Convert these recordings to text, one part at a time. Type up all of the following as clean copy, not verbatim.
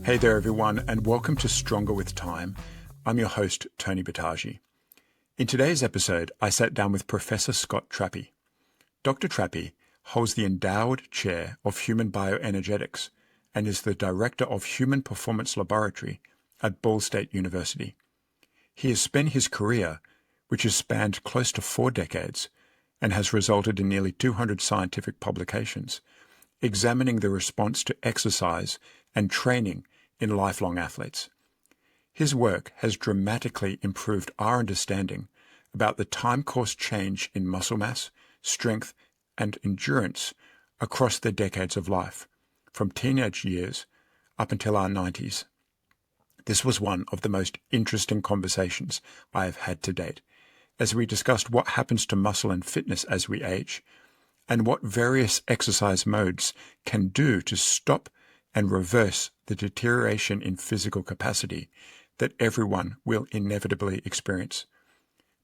Hey there, everyone, and welcome to Stronger with Time. I'm your host, Tony Battaji. In today's episode, I sat down with Professor Scott Trappe. Dr. Trappe holds the endowed chair of Human Bioenergetics and is the Director of Human Performance Laboratory at Ball State University. He has spent his career, which has spanned close to 4 decades and has resulted in nearly 200 scientific publications, examining the response to exercise and training in lifelong athletes. His work has dramatically improved our understanding about the time course change in muscle mass, strength, and endurance across the decades of life, from teenage years up until our 90s. This was one of the most interesting conversations I have had to date, as we discussed what happens to muscle and fitness as we age, and what various exercise modes can do to stop and reverse the deterioration in physical capacity that everyone will inevitably experience.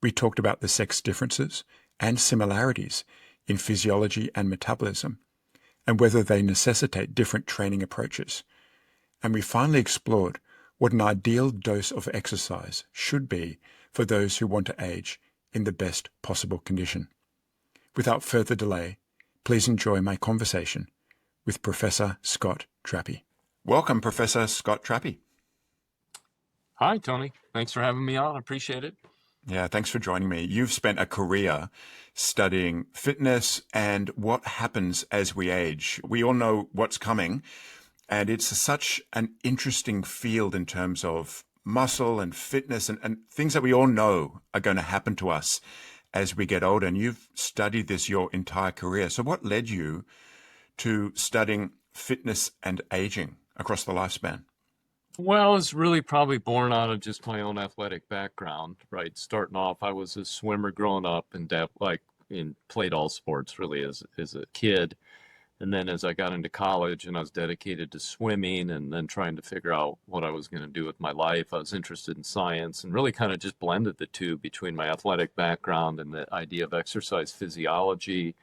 We talked about the sex differences and similarities in physiology and metabolism, and whether they necessitate different training approaches. And we finally explored what an ideal dose of exercise should be for those who want to age in the best possible condition. Without further delay, please enjoy my conversation with Professor Scott Trappe. Welcome, Professor Scott Trappe. Hi, Tony. Thanks for having me on. I appreciate it. Yeah, thanks for joining me. You've spent a career studying fitness and what happens as we age. We all know what's coming, and it's such an interesting field in terms of muscle and fitness and things that we all know are going to happen to us as we get older. And you've studied this your entire career. So what led you to studying fitness and aging across the lifespan? Well, I was really probably born out of just my own athletic background, right? Starting off, I was a swimmer growing up and played all sports really as a kid. And then as I got into college and I was dedicated to swimming and then trying to figure out what I was going to do with my life, I was interested in science and really kind of just blended the two between my athletic background and the idea of exercise physiology.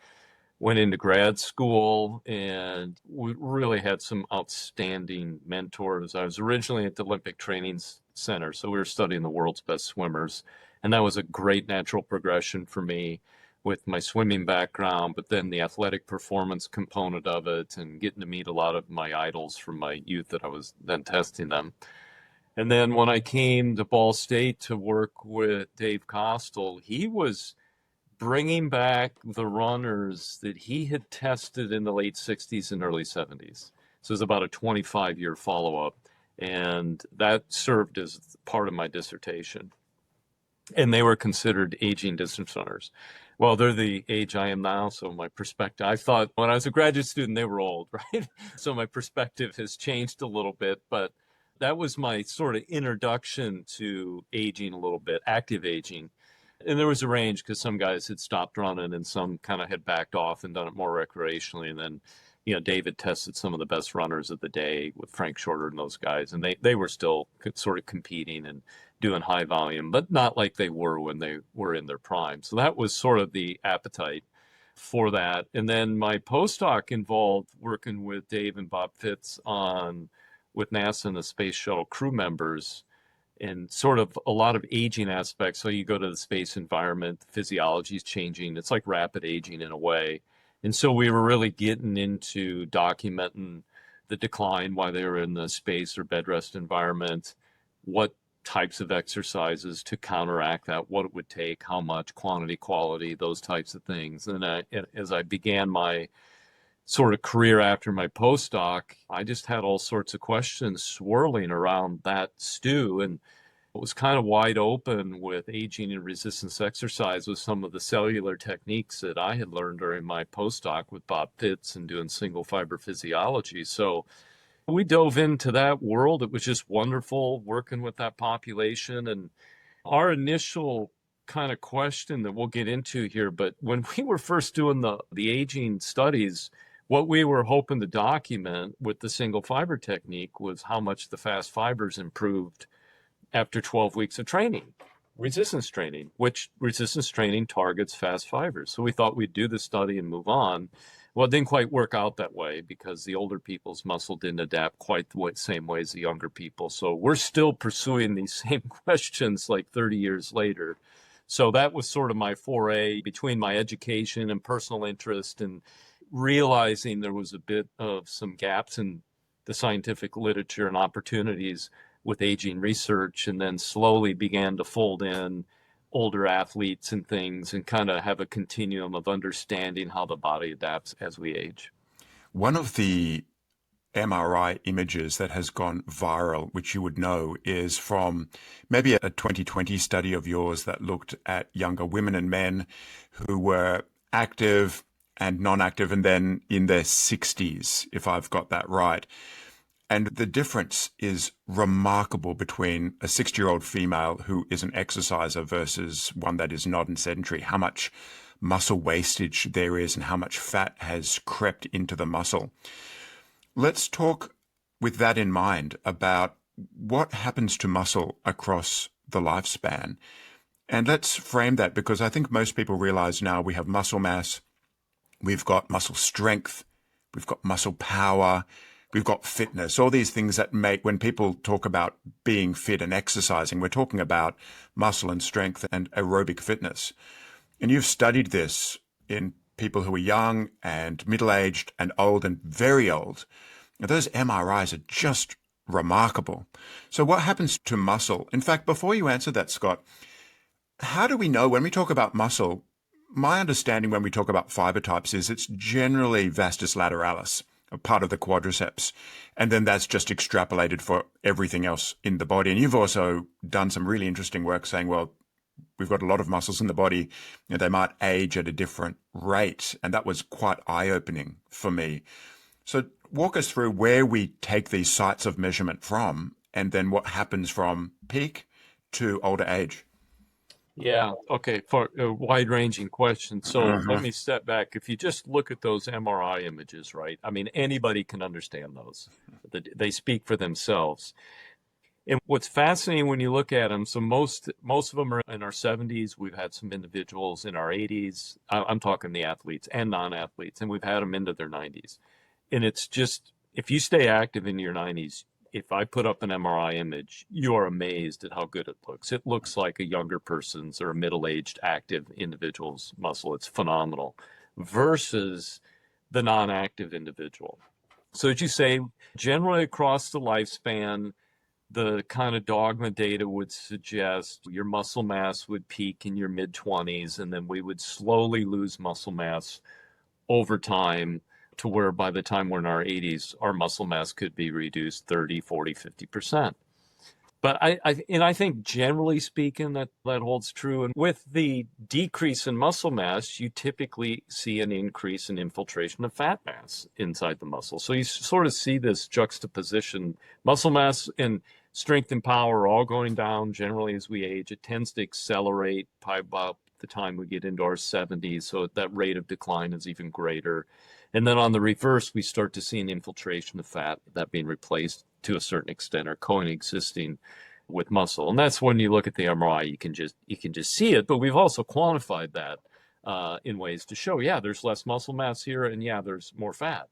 Went into grad school and we really had some outstanding mentors. I was originally at the Olympic Training Center, so we were studying the world's best swimmers. And that was a great natural progression for me with my swimming background, but then the athletic performance component of it and getting to meet a lot of my idols from my youth that I was then testing them. And then when I came to Ball State to work with Dave Costal, he was bringing back the runners that he had tested in the late 60s and early 70s. So it was about a 25-year follow-up, and that served as part of my dissertation. And they were considered aging distance runners. Well, they're the age I am now, so my perspective, I thought when I was a graduate student, they were old, right? So my perspective has changed a little bit, but that was my sort of introduction to aging a little bit, active aging. And there was a range because some guys had stopped running and some kind of had backed off and done it more recreationally. And then, David tested some of the best runners of the day with Frank Shorter and those guys. And they were still sort of competing and doing high volume, but not like they were when they were in their prime. So that was sort of the appetite for that. And then my postdoc involved working with Dave and Bob Fitz with NASA and the space shuttle crew members and sort of a lot of aging aspects. So you go to the space environment, physiology is changing. It's like rapid aging in a way. And so we were really getting into documenting the decline while they were in the space or bed rest environment, what types of exercises to counteract that, what it would take, how much, quantity, quality, those types of things. And as I began my sort of career after my postdoc, I just had all sorts of questions swirling around that stew. And it was kind of wide open with aging and resistance exercise with some of the cellular techniques that I had learned during my postdoc with Bob Fitz and doing single fiber physiology. So we dove into that world. It was just wonderful working with that population. And our initial kind of question that we'll get into here, but when we were first doing the aging studies, what we were hoping to document with the single fiber technique was how much the fast fibers improved after 12 weeks of training, resistance training, which resistance training targets fast fibers. So we thought we'd do the study and move on. Well, it didn't quite work out that way because the older people's muscle didn't adapt quite the same way as the younger people. So we're still pursuing these same questions like 30 years later. So that was sort of my foray between my education and personal interest and realizing there was a bit of some gaps in the scientific literature and opportunities with aging research, and then slowly began to fold in older athletes and things and kind of have a continuum of understanding how the body adapts as we age. One of the MRI images that has gone viral, which you would know, is from maybe a 2020 study of yours that looked at younger women and men who were active and non-active and then in their 60s, if I've got that right. And the difference is remarkable between a 60-year-old female who is an exerciser versus one that is not and sedentary, how much muscle wastage there is and how much fat has crept into the muscle. Let's talk with that in mind about what happens to muscle across the lifespan. And let's frame that because I think most people realize now we have muscle mass, we've got muscle strength, we've got muscle power, we've got fitness, all these things that make, when people talk about being fit and exercising, we're talking about muscle and strength and aerobic fitness. And you've studied this in people who are young and middle-aged and old and very old. Now, those MRIs are just remarkable. So what happens to muscle? In fact, before you answer that, Scott, how do we know when we talk about muscle? My understanding when we talk about fiber types is it's generally vastus lateralis, a part of the quadriceps. And then that's just extrapolated for everything else in the body. And you've also done some really interesting work saying, well, we've got a lot of muscles in the body, you know, they might age at a different rate. And that was quite eye-opening for me. So walk us through where we take these sites of measurement from and then what happens from peak to older age. Yeah, okay, for a wide-ranging question. So let me step back. If you just look at those MRI images, right? I mean, anybody can understand those. They speak for themselves. And what's fascinating when you look at them, so most of them are in our 70s. We've had some individuals in our 80s. I'm talking the athletes and non-athletes, and we've had them into their 90s. And it's just, if you stay active in your 90s, if I put up an MRI image, you are amazed at how good it looks. It looks like a younger person's or a middle-aged active individual's muscle. It's phenomenal versus the non-active individual. So as you say, generally across the lifespan, the kind of dogma data would suggest your muscle mass would peak in your mid-20s, and then we would slowly lose muscle mass over time to where by the time we're in our 80s, our muscle mass could be reduced 30, 40, 50%. But I think generally speaking that holds true. And with the decrease in muscle mass, you typically see an increase in infiltration of fat mass inside the muscle. So you sort of see this juxtaposition. Muscle mass and strength and power are all going down generally as we age. It tends to accelerate by about the time we get into our 70s. So that rate of decline is even greater. And then on the reverse, we start to see an infiltration of fat, that being replaced to a certain extent or coexisting with muscle. And that's when you look at the MRI, you can just see it. But we've also quantified that in ways to show, yeah, there's less muscle mass here, and yeah, there's more fat.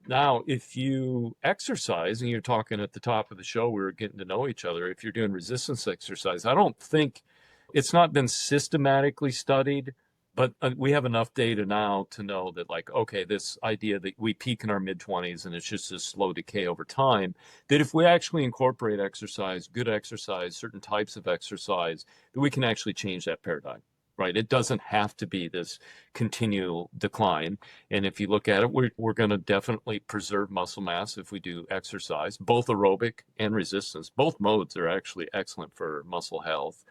Now, if you exercise, and you're talking at the top of the show, we were getting to know each other. If you're doing resistance exercise, I don't think it's not been systematically studied, but we have enough data now to know that, like, okay, this idea that we peak in our mid-20s and it's just a slow decay over time, that if we actually incorporate exercise, good exercise, certain types of exercise, that we can actually change that paradigm, right? It doesn't have to be this continual decline. And if you look at it, we're going to definitely preserve muscle mass if we do exercise, both aerobic and resistance. Both modes are actually excellent for muscle health.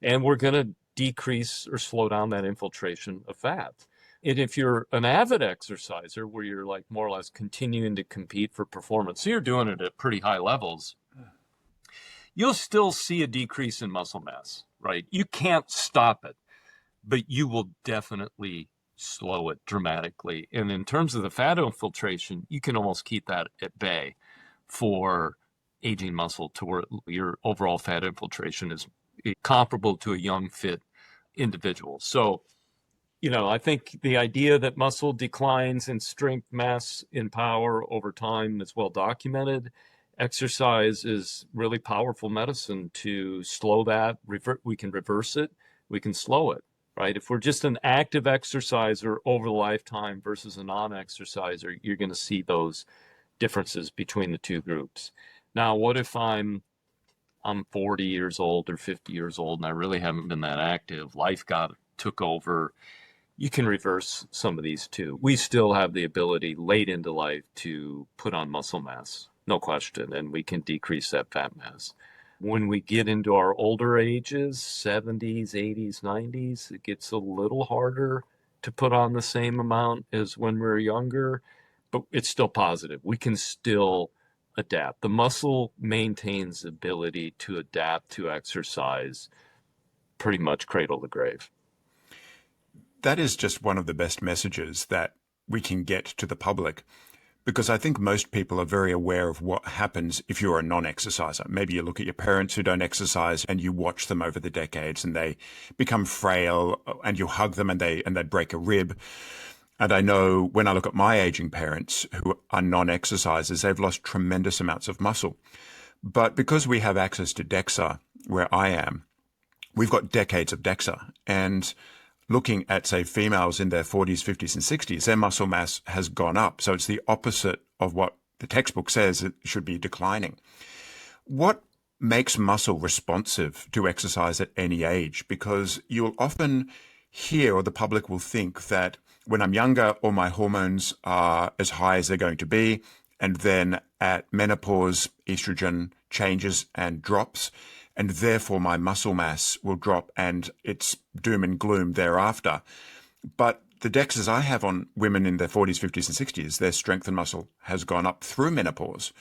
And we're going to decrease or slow down that infiltration of fat. And if you're an avid exerciser where you're like more or less continuing to compete for performance, so you're doing it at pretty high levels, you'll still see a decrease in muscle mass, right? You can't stop it, but you will definitely slow it dramatically. And in terms of the fat infiltration, you can almost keep that at bay for aging muscle to where your overall fat infiltration is comparable to a young, fit individual. So I think the idea that muscle declines in strength, mass, and power over time is well documented. Exercise is really powerful medicine to slow that. We can reverse it. We can slow it, right? If we're just an active exerciser over the lifetime versus a non-exerciser, you're going to see those differences between the two groups. Now, what if I'm 40 years old or 50 years old and I really haven't been that active? Life took over. You can reverse some of these too. We still have the ability late into life to put on muscle mass, no question, and we can decrease that fat mass. When we get into our older ages, 70s, 80s, 90s, it gets a little harder to put on the same amount as when we're younger, but it's still positive. We can still adapt. The muscle maintains the ability to adapt to exercise pretty much cradle to grave. That is just one of the best messages that we can get to the public, because I think most people are very aware of what happens if you're a non-exerciser. Maybe you look at your parents who don't exercise and you watch them over the decades and they become frail, and you hug them and they break a rib. And I know when I look at my aging parents who are non-exercisers, they've lost tremendous amounts of muscle. But because we have access to DEXA where I am, we've got decades of DEXA. And looking at, say, females in their 40s, 50s, and 60s, their muscle mass has gone up. So it's the opposite of what the textbook says it should be declining. What makes muscle responsive to exercise at any age? Because you'll often hear, or the public will think, that when I'm younger, all my hormones are as high as they're going to be, and then at menopause, estrogen changes and drops, and therefore my muscle mass will drop and it's doom and gloom thereafter. But the DEXAs I have on women in their 40s, 50s, and 60s, their strength and muscle has gone up through menopause,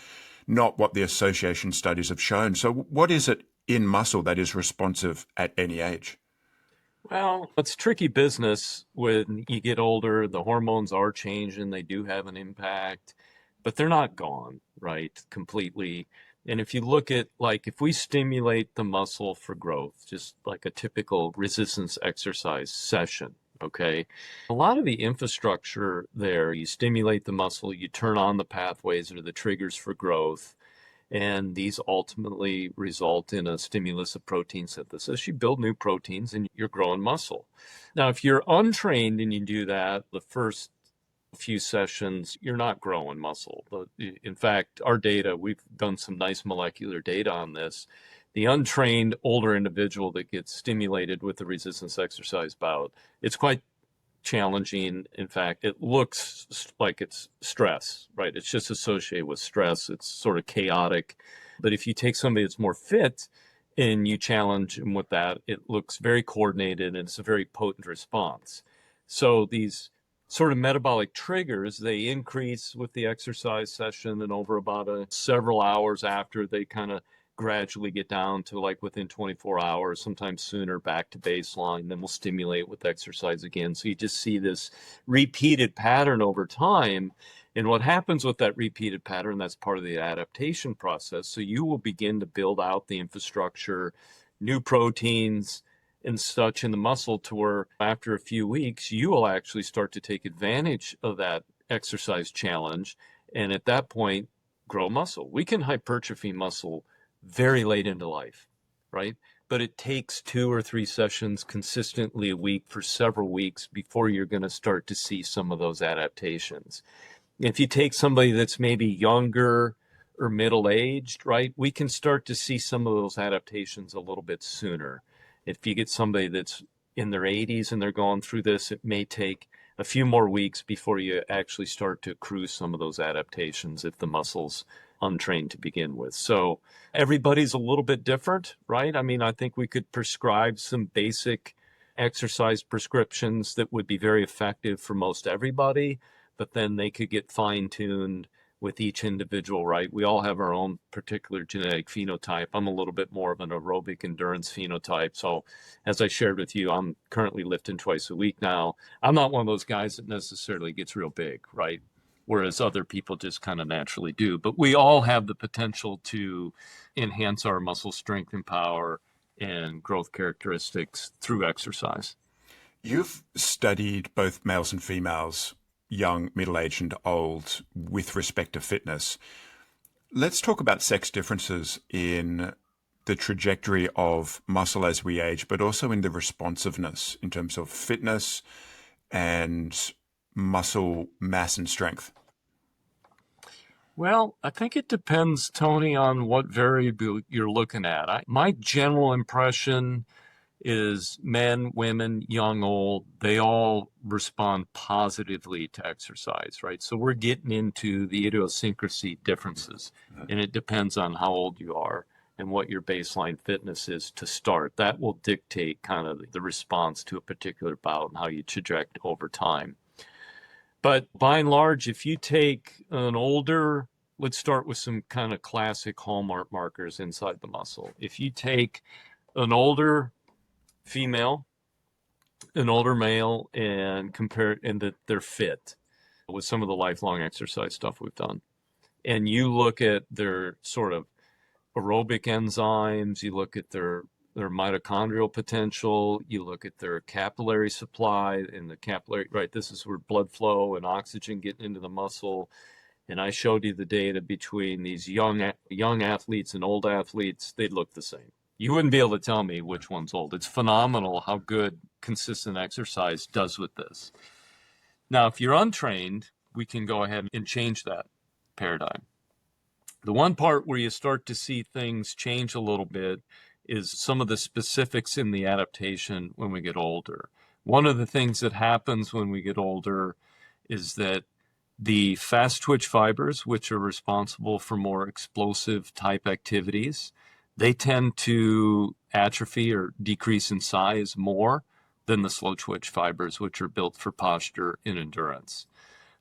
not what the association studies have shown. So what is it in muscle that is responsive at any age? Well, it's tricky business when you get older. The hormones are changing, they do have an impact, but they're not gone, right, completely. And if you look at, like, if we stimulate the muscle for growth, just like a typical resistance exercise session, okay, a lot of the infrastructure there, you stimulate the muscle, you turn on the pathways or the triggers for growth, and these ultimately result in a stimulus of protein synthesis. You build new proteins and you're growing muscle. Now, if you're untrained and you do that, the first few sessions, you're not growing muscle. In fact, our data, we've done some nice molecular data on this. The untrained older individual that gets stimulated with the resistance exercise bout, it's quite challenging. In fact, it looks like it's stress, right? It's just associated with stress. It's sort of chaotic. But if you take somebody that's more fit and you challenge them with that, it looks very coordinated and it's a very potent response. So these sort of metabolic triggers, they increase with the exercise session, and over about several hours after, they kind of gradually get down to, like, within 24 hours, sometimes sooner, back to baseline. Then we'll stimulate with exercise again. So you just see this repeated pattern over time. And what happens with that repeated pattern, that's part of the adaptation process. So you will begin to build out the infrastructure, new proteins and such in the muscle, to where after a few weeks, you will actually start to take advantage of that exercise challenge. And at that point, grow muscle. We can hypertrophy muscle very late into life, right? But it takes 2 or 3 sessions consistently a week for several weeks before you're going to start to see some of those adaptations. If you take somebody that's maybe younger or middle-aged, right, we can start to see some of those adaptations a little bit sooner. If you get somebody that's in their 80s and they're going through this, it may take a few more weeks before you actually start to accrue some of those adaptations if the muscle's untrained to begin with. So everybody's a little bit different, right? I mean, I think we could prescribe some basic exercise prescriptions that would be very effective for most everybody, but then they could get fine-tuned with each individual, right? We all have our own particular genetic phenotype. I'm a little bit more of an aerobic endurance phenotype. So as I shared with you, I'm currently lifting twice a week now. I'm not one of those guys that necessarily gets real big, right? Whereas other people just kind of naturally do. But we all have the potential to enhance our muscle strength and power and growth characteristics through exercise. You've studied both males and females, young, middle-aged, and old, with respect to fitness. Let's talk about sex differences in the trajectory of muscle as we age, but also in the responsiveness in terms of fitness and muscle mass and strength. Well, I think it depends, Tony, on what variable you're looking at. My general impression is men, women, young, old, they all respond positively to exercise, right? So we're getting into the idiosyncrasy differences, and it depends on how old you are and what your baseline fitness is to start. That will dictate kind of the response to a particular bout and how you traject over time. But by and large, if you take an older, let's start with some kind of classic hallmark markers inside the muscle. If you take an older female, an older male, and compare, and that they're fit with some of the lifelong exercise stuff we've done, and you look at their sort of aerobic enzymes, you look at their mitochondrial potential, you look at their capillary supply and the capillary, right? This is where blood flow and oxygen get into the muscle. And I showed you the data between these young athletes and old athletes. They look the same. You wouldn't be able to tell me which one's old. It's phenomenal how good consistent exercise does with this. Now, if you're untrained, we can go ahead and change that paradigm. The one part where you start to see things change a little bit is some of the specifics in the adaptation when we get older. One of the things that happens when we get older is that the fast twitch fibers, which are responsible for more explosive type activities, they tend to atrophy or decrease in size more than the slow twitch fibers, which are built for posture and endurance.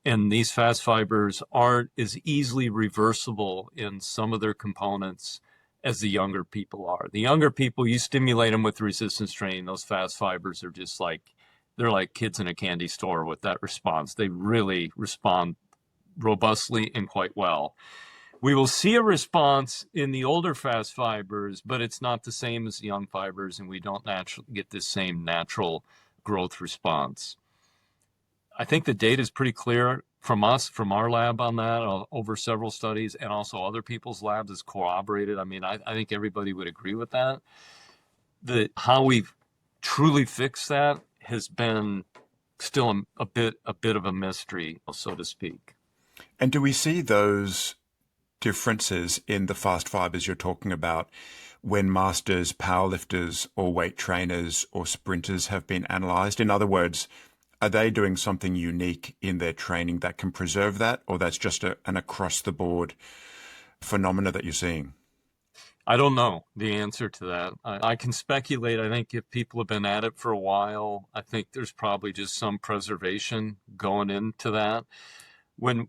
And these fast fibers aren't as easily reversible in some of their components as the younger people are. The younger people, you stimulate them with resistance training, those fast fibers are just like, they're like kids in a candy store with that response. They really respond robustly and quite well. We will see a response in the older fast fibers, but it's not the same as the young fibers, and we don't naturally get this same natural growth response. I think the data is pretty clear from us, from our lab on that, over several studies, and also other people's labs is corroborated. I mean, I think everybody would agree with that. How we've truly fixed that has been still a bit of a mystery, so to speak. And do we see those differences in the fast fibers you're talking about when masters, powerlifters, or weight trainers or sprinters have been analyzed? In other words, are they doing something unique in their training that can preserve that, or that's just an across-the-board phenomena that you're seeing? I don't know the answer to that. I can speculate. I think if people have been at it for a while, I think there's probably just some preservation going into that. When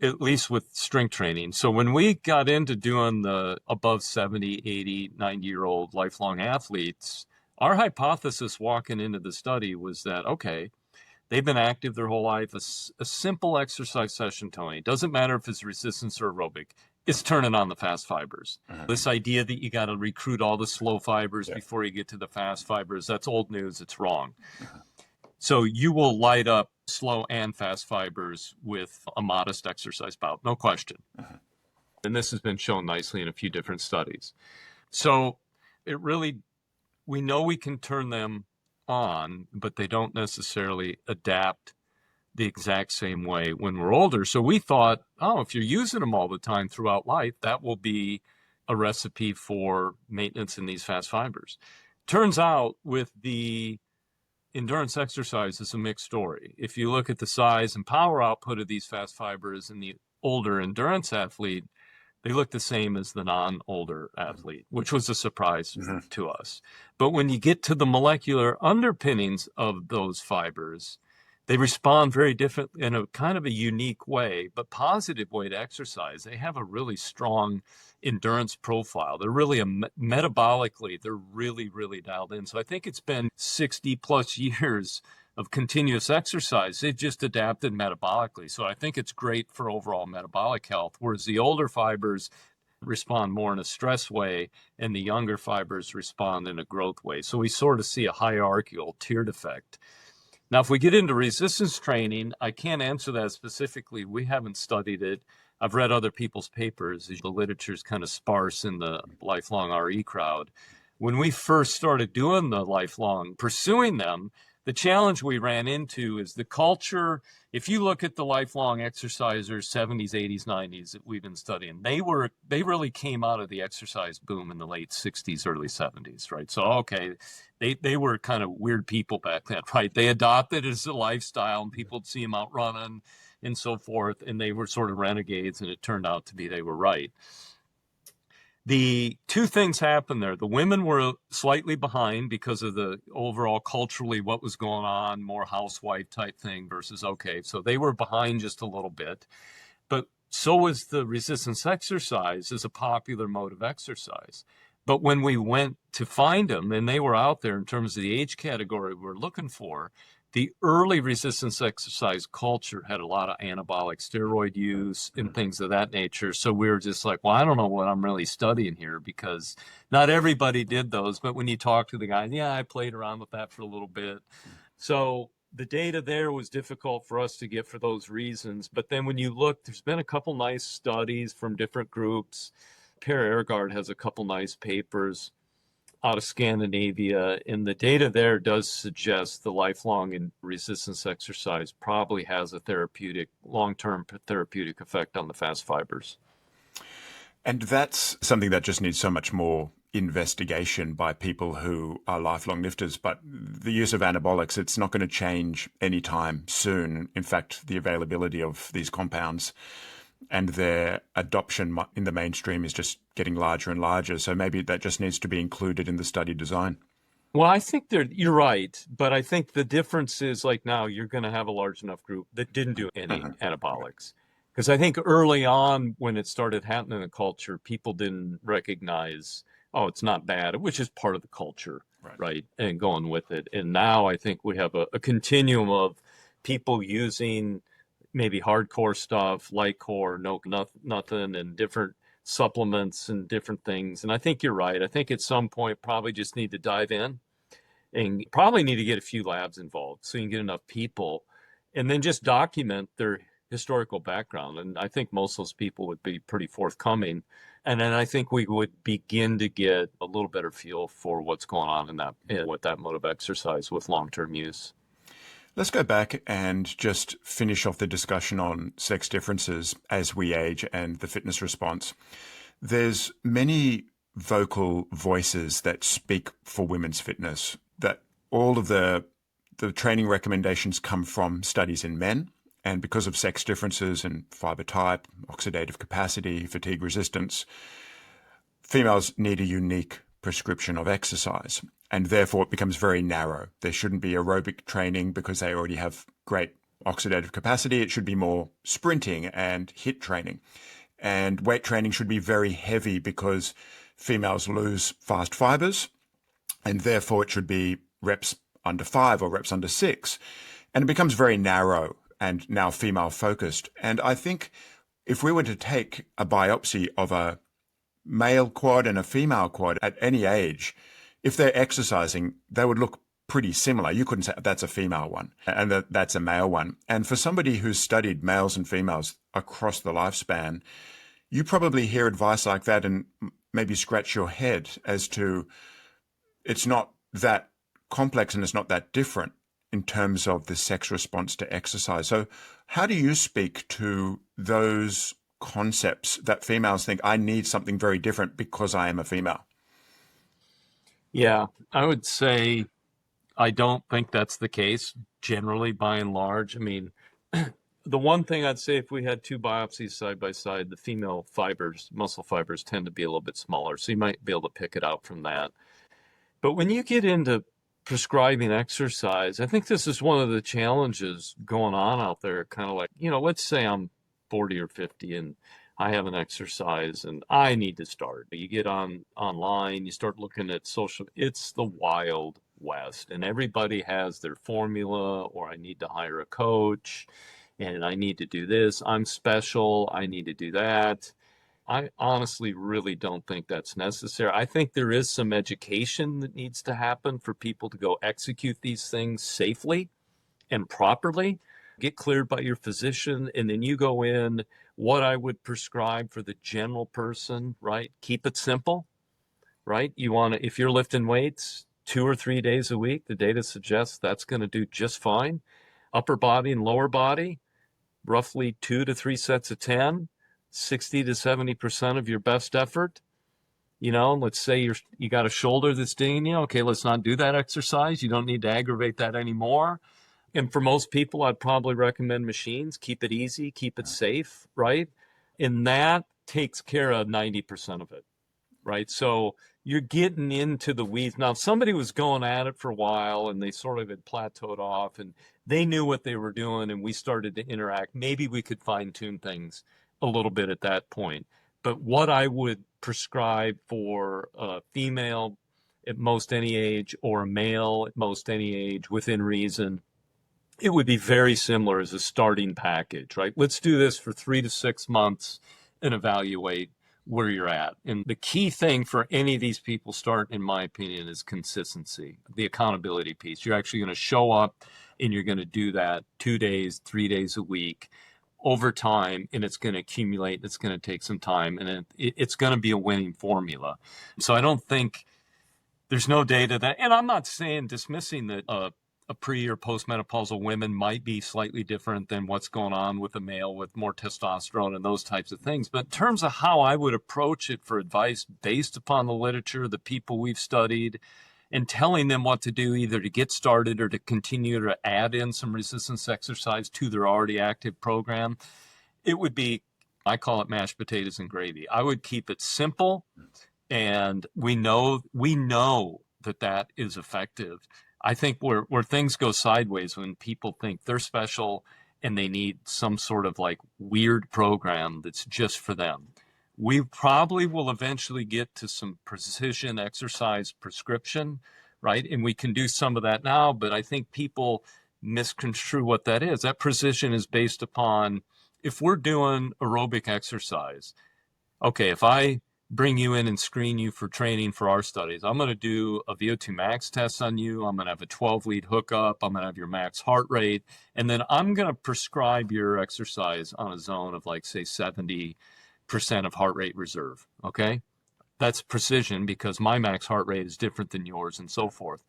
at least with strength training. So when we got into doing the above 70, 80, 90-year-old lifelong athletes, our hypothesis walking into the study was that, okay, they've been active their whole life. A simple exercise session, Tony, doesn't matter if it's resistance or aerobic, it's turning on the fast fibers. This idea that you got to recruit all the slow fibers before you get to the fast fibers, that's old news. It's wrong. So you will light up slow and fast fibers with a modest exercise bout, no question. And this has been shown nicely in a few different studies. So it really, we know we can turn them on, but they don't necessarily adapt the exact same way when we're older. So we thought, oh, if you're using them all the time throughout life, that will be a recipe for maintenance in these fast fibers. Turns out with the endurance exercise is a mixed story. If you look at the size and power output of these fast fibers in the older endurance athlete, they look the same as the non-older athlete, which was a surprise to us. But when you get to the molecular underpinnings of those fibers, they respond very different in a kind of a unique way, but positive way to exercise. They have a really strong endurance profile. They're really metabolically, they're really, really dialed in. So I think it's been 60 plus years of continuous exercise. They've just adapted metabolically. So I think it's great for overall metabolic health, whereas the older fibers respond more in a stress way and the younger fibers respond in a growth way. So we sort of see a hierarchical tiered effect. Now, if we get into resistance training, I can't answer that specifically. We haven't studied it. I've read other people's papers. The literature is kind of sparse in the lifelong RE crowd. When we first started doing the lifelong, pursuing them, the challenge we ran into is the culture. If you look at the lifelong exercisers, 70s, 80s, 90s that we've been studying, they really came out of the exercise boom in the late 60s, early 70s, right? So, okay, they were kind of weird people back then, right? They adopted it as a lifestyle, and people would see them out running and so forth, and they were sort of renegades, and it turned out to be they were right. The two things happened there. The women were slightly behind because of the overall culturally what was going on, more housewife type thing versus, okay, so they were behind just a little bit. But so was the resistance exercise as a popular mode of exercise. But when we went to find them, and they were out there in terms of the age category we're looking for, the early resistance exercise culture had a lot of anabolic steroid use and things of that nature. So we were just like, well, I don't know what I'm really studying here, because not everybody did those. But when you talk to the guy, yeah, I played around with that for a little bit. So the data there was difficult for us to get for those reasons. But then when you look, there's been a couple nice studies from different groups. Per Airgard has a couple nice papers out of Scandinavia, and the data there does suggest the lifelong and resistance exercise probably has a long-term therapeutic effect on the fast fibers. And that's something that just needs so much more investigation by people who are lifelong lifters. But the use of anabolics, it's not going to change anytime soon. In fact, the availability of these compounds and their adoption in the mainstream is just getting larger and larger. So maybe that just needs to be included in the study design. Well, I think you're right, but I think the difference is, like, now you're going to have a large enough group that didn't do any anabolics. Because I think early on when it started happening in the culture, people didn't recognize, oh, it's not bad, which is part of the culture, right? And going with it. And now I think we have a continuum of people using maybe hardcore stuff, light core, nothing, and different supplements and different things. And I think you're right. I think at some point probably just need to dive in and probably need to get a few labs involved so you can get enough people and then just document their historical background. And I think most of those people would be pretty forthcoming. And then I think we would begin to get a little better feel for what's going on with that mode of exercise with long-term use. Let's go back and just finish off the discussion on sex differences as we age and the fitness response. There's many vocal voices that speak for women's fitness, that all of the training recommendations come from studies in men. And because of sex differences in fiber type, oxidative capacity, fatigue resistance, females need a unique prescription of exercise. And therefore, it becomes very narrow. There shouldn't be aerobic training because they already have great oxidative capacity. It should be more sprinting and HIIT training. And weight training should be very heavy because females lose fast fibers. And therefore, it should be reps under 5 or reps under 6. And it becomes very narrow and now female focused. And I think if we were to take a biopsy of a male quad and a female quad at any age, if they're exercising, they would look pretty similar. You couldn't say that's a female one and that's a male one. And for somebody who's studied males and females across the lifespan, you probably hear advice like that and maybe scratch your head as to it's not that complex and it's not that different in terms of the sex response to exercise. So how do you speak to those concepts that females think I need something very different because I am a female? Yeah, I would say I don't think that's the case generally, by and large. I mean, the one thing I'd say, if we had two biopsies side by side, the female fibers, muscle fibers, tend to be a little bit smaller. So you might be able to pick it out from that. But when you get into prescribing exercise, I think this is one of the challenges going on out there. Kind of like, let's say I'm 40 or 50 and I have an exercise and I need to start. You get online, you start looking at social, it's the wild west, and everybody has their formula, or I need to hire a coach and I need to do this. I'm special. I need to do that. I honestly really don't think that's necessary. I think there is some education that needs to happen for people to go execute these things safely and properly, get cleared by your physician, and then you go in. What I would prescribe for the general person, right? Keep it simple, right? You want to, if you're lifting weights 2 or 3 days a week, the data suggests that's going to do just fine. Upper body and lower body, roughly 2 to 3 sets of 10, 60 to 70% of your best effort. Let's say you got a shoulder that's dinging you. Okay, let's not do that exercise. You don't need to aggravate that anymore. And for most people, I'd probably recommend machines. Keep it easy, keep it safe, right? And that takes care of 90% of it, right? So you're getting into the weeds. Now, if somebody was going at it for a while and they sort of had plateaued off and they knew what they were doing and we started to interact, maybe we could fine tune things a little bit at that point. But what I would prescribe for a female at most any age or a male at most any age within reason, it would be very similar as a starting package, right? Let's do this for 3 to 6 months and evaluate where you're at. And the key thing for any of these people start, in my opinion, is consistency, the accountability piece. You're actually going to show up and you're going to do that 2 days, 3 days a week over time, and it's going to accumulate. It's going to take some time, and it's going to be a winning formula. So I don't think there's no data that, and I'm not saying dismissing that a pre or postmenopausal women might be slightly different than what's going on with a male with more testosterone and those types of things. But in terms of how I would approach it for advice based upon the literature, the people we've studied, and telling them what to do either to get started or to continue to add in some resistance exercise to their already active program, it would be, I call it mashed potatoes and gravy. I would keep it simple, and we know that is effective. I think where things go sideways when people think they're special and they need some sort of like weird program that's just for them. We probably will eventually get to some precision exercise prescription, right? And we can do some of that now, but I think people misconstrue what that is. That precision is based upon, if we're doing aerobic exercise, okay, if I bring you in and screen you for training for our studies, I'm going to do a VO2 max test on you. I'm going to have a 12-lead hookup. I'm going to have your max heart rate. And then I'm going to prescribe your exercise on a zone of like, say, 70% of heart rate reserve. Okay? That's precision because my max heart rate is different than yours and so forth.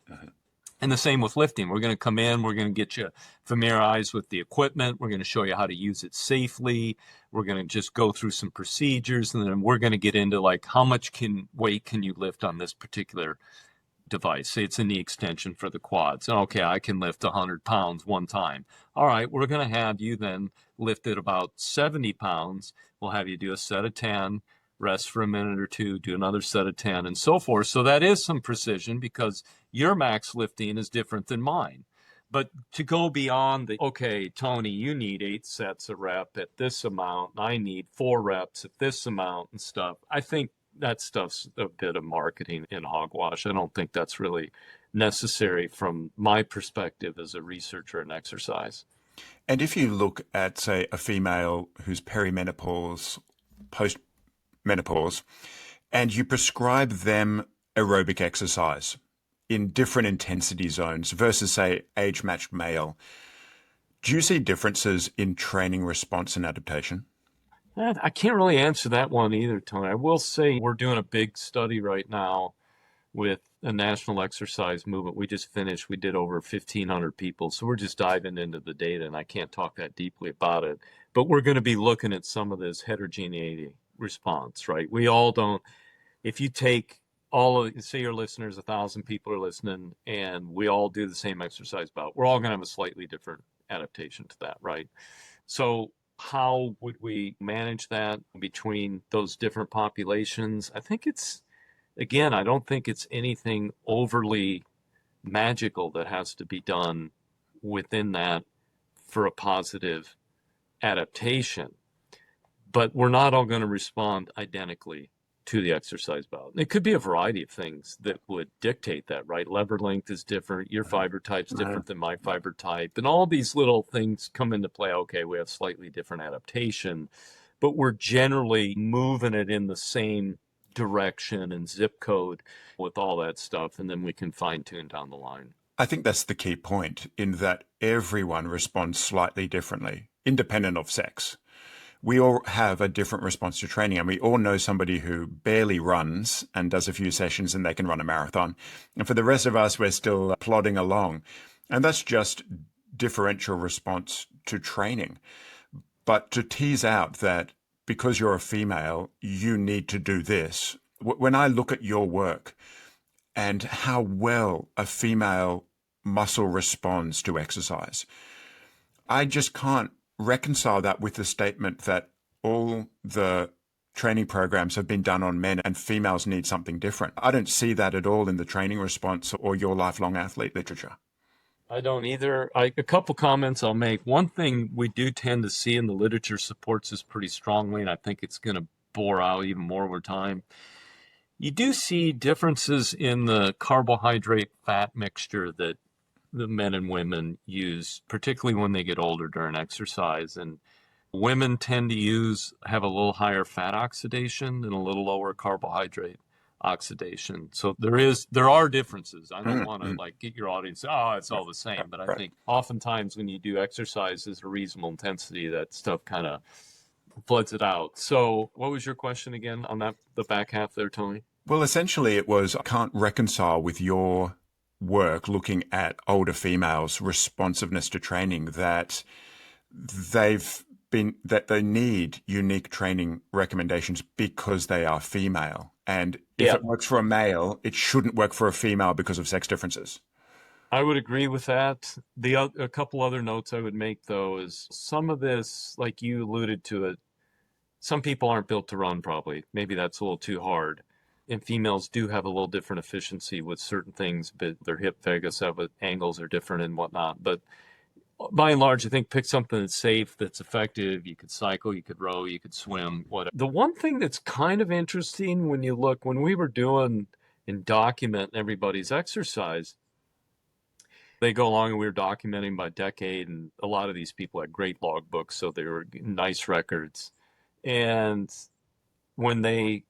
And the same with lifting. We're going to come in, we're going to get you familiarized with the equipment. We're going to show you how to use it safely. We're going to just go through some procedures, and then we're going to get into like how much weight can you lift on this particular device. Say it's a knee extension for the quads. Okay, I can lift 100 pounds one time. All right, we're going to have you then lift at about 70 pounds. We'll have you do a set of 10, rest for a minute or two, do another set of 10, and so forth. So that is some precision because your max lifting is different than mine. But to go beyond okay, Tony, you need 8 sets a rep at this amount, and I need 4 reps at this amount and stuff, I think that stuff's a bit of marketing and hogwash. I don't think that's really necessary from my perspective as a researcher in exercise. And if you look at, say, a female who's perimenopause, post-menopause, and you prescribe them aerobic exercise in different intensity zones versus, say, age-matched male, do you see differences in training response and adaptation? I can't really answer that one either, Tony. I will say we're doing a big study right now with a national exercise movement. We just finished. We did over 1,500 people. So we're just diving into the data, and I can't talk that deeply about it. But we're going to be looking at some of this heterogeneity response, right? We all don't, if you take say your listeners, 1,000 people are listening, and we all do the same exercise bout, we're all going to have a slightly different adaptation to that, right? So how would we manage that between those different populations? I think I don't think it's anything overly magical that has to be done within that for a positive adaptation. But we're not all going to respond identically to the exercise bout. It could be a variety of things that would dictate that, right? Lever length is different. Your fiber type's different than my fiber type. And all these little things come into play. Okay, we have slightly different adaptation, but we're generally moving it in the same direction and zip code with all that stuff. And then we can fine tune down the line. I think that's the key point in that everyone responds slightly differently, independent of sex. We all have a different response to training, and we all know somebody who barely runs and does a few sessions and they can run a marathon. And for the rest of us, we're still plodding along. And that's just differential response to training. But to tease out that because you're a female, you need to do this. When I look at your work and how well a female muscle responds to exercise, I just can't reconcile that with the statement that all the training programs have been done on men and females need something different. I don't see that at all in the training response or your lifelong athlete literature. I don't either. A couple comments I'll make. One thing we do tend to see in the literature supports this pretty strongly, and I think it's going to bore out even more over time. You do see differences in the carbohydrate fat mixture that the men and women use, particularly when they get older during exercise. And women tend to have a little higher fat oxidation and a little lower carbohydrate oxidation. So there are differences. I don't want to like get your audience, oh, it's all the same. But I think oftentimes when you do exercises at a reasonable intensity, that stuff kind of floods it out. So what was your question again on the back half there, Tony? Well, essentially it was, I can't reconcile with your work looking at older females' responsiveness to training that they need unique training recommendations because they are female. And if it works for a male, it shouldn't work for a female because of sex differences. I would agree with that. A couple other notes I would make, though, is some of this, like you alluded to it, some people aren't built to run probably. Maybe that's a little too hard. And females do have a little different efficiency with certain things, but their hip vagus angles are different and whatnot. But by and large, I think pick something that's safe, that's effective. You could cycle, you could row, you could swim, whatever. The one thing that's kind of interesting when we were doing and documenting everybody's exercise, they go along and we were documenting by decade, and a lot of these people had great log books, so they were nice records. And when they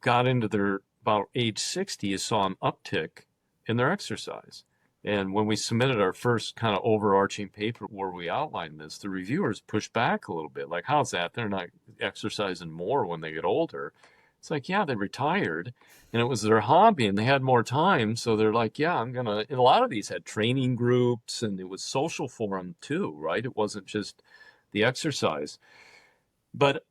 got into their about age 60, you saw an uptick in their exercise. And when we submitted our first kind of overarching paper where we outlined this, the reviewers pushed back a little bit. Like, how's that? They're not exercising more when they get older. It's like, yeah, they retired and it was their hobby and they had more time. So they're like, yeah, and a lot of these had training groups and it was social for them too, right? It wasn't just the exercise. But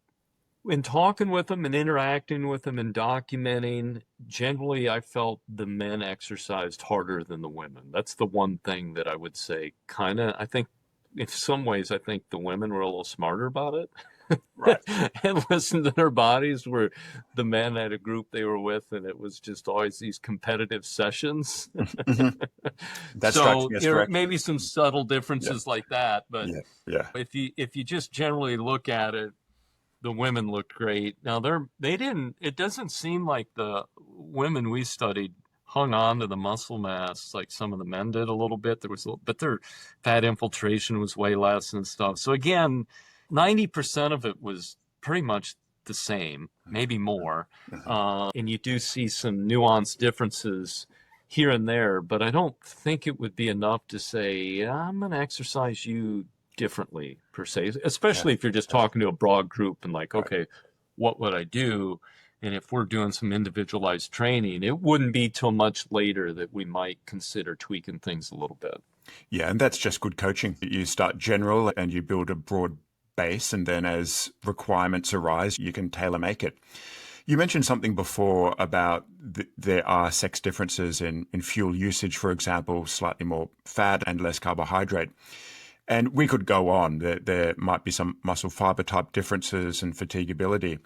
in talking with them and interacting with them and documenting, generally I felt the men exercised harder than the women. That's the one thing that I would say I think in some ways, I think the women were a little smarter about it. Right. And listened to their bodies, where the men had a group they were with and it was just always these competitive sessions. That so strikes me as correct. Maybe some subtle differences like that. But if you just generally look at it, the women looked great. Now it doesn't seem like the women we studied hung on to the muscle mass like some of the men did a little bit. But their fat infiltration was way less and stuff. So again, 90% of it was pretty much the same, maybe more. And you do see some nuanced differences here and there, but I don't think it would be enough to say, I'm going to exercise you differently per se, especially if you're just talking to a broad group and like, okay, what would I do? And if we're doing some individualized training, it wouldn't be till much later that we might consider tweaking things a little bit. Yeah, and that's just good coaching. You start general and you build a broad base, and then as requirements arise, you can tailor make it. You mentioned something before about there are sex differences in fuel usage, for example, slightly more fat and less carbohydrate. And we could go on. There might be some muscle fiber type differences and fatigability.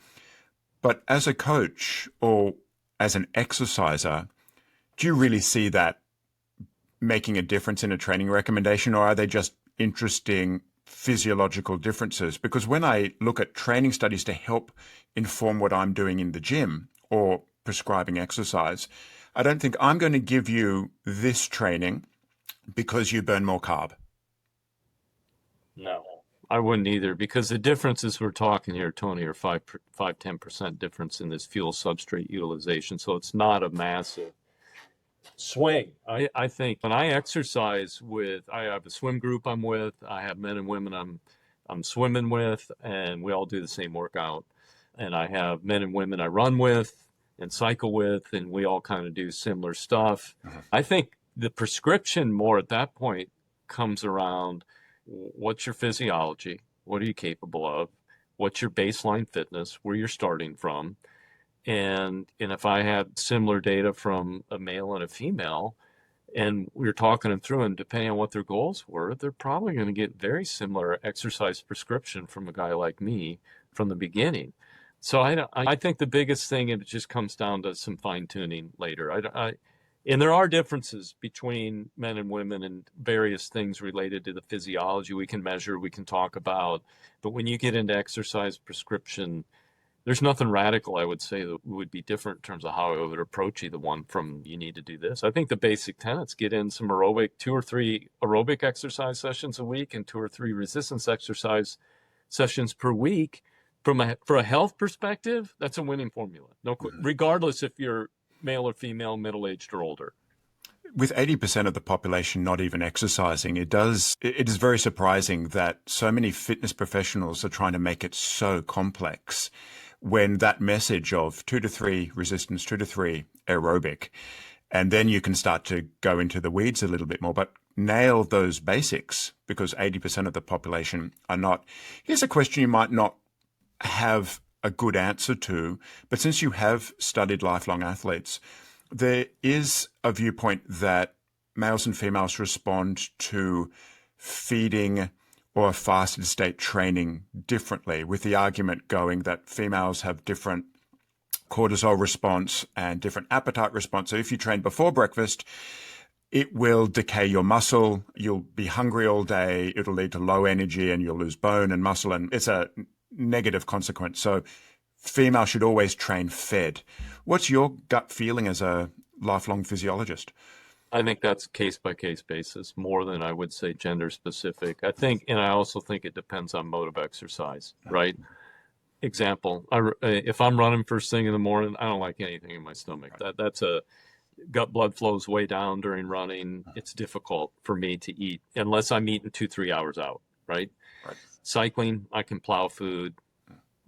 But as a coach or as an exerciser, do you really see that making a difference in a training recommendation, or are they just interesting physiological differences? Because when I look at training studies to help inform what I'm doing in the gym or prescribing exercise, I don't think I'm going to give you this training because you burn more carb. No, I wouldn't either, because the differences we're talking here, Tony, are 5-10% difference in this fuel substrate utilization. So it's not a massive Swing. I think when I exercise with, I have a swim group I'm with, I have men and women I'm swimming with, and we all do the same workout. And I have men and women I run with and cycle with, and we all kind of do similar stuff. I think the prescription more at that point comes around what's your physiology? What are you capable of? What's your baseline fitness? Where you're starting from? And if I had similar data from a male and a female, and we were talking them through, and depending on what their goals were, they're probably going to get very similar exercise prescription from a guy like me from the beginning. So I think the biggest thing, it just comes down to some fine tuning later. And there are differences between men and women and various things related to the physiology we can measure, we can talk about. But when you get into exercise prescription, there's nothing radical, I would say, that would be different in terms of how I would approach either one from you need to do this. I think the basic tenets: get in some aerobic, 2 or 3 aerobic exercise sessions a week and 2 or 3 resistance exercise sessions per week. For a health perspective, that's a winning formula. No, regardless if you're male or female, middle-aged or older. With 80% of the population not even exercising, it is very surprising that so many fitness professionals are trying to make it so complex, when that message of 2 to 3 resistance, 2 to 3 aerobic, and then you can start to go into the weeds a little bit more, but nail those basics, because 80% of the population are not. Here's a question you might not have a good answer to, but since you have studied lifelong athletes, there is a viewpoint that males and females respond to feeding or fasted state training differently, with the argument going that females have different cortisol response and different appetite response. So if you train before breakfast, it will decay your muscle. You'll be hungry all day. It'll lead to low energy and you'll lose bone and muscle. And it's a negative consequence. So female should always train fed. What's your gut feeling as a lifelong physiologist? I think that's case by case basis more than I would say gender specific. I think, and I also think it depends on mode of exercise, right? Example, if I'm running first thing in the morning, I don't like anything in my stomach. That's a gut blood flows way down during running. It's difficult for me to eat unless I'm eating 2-3 hours out, right? Cycling, I can plow food,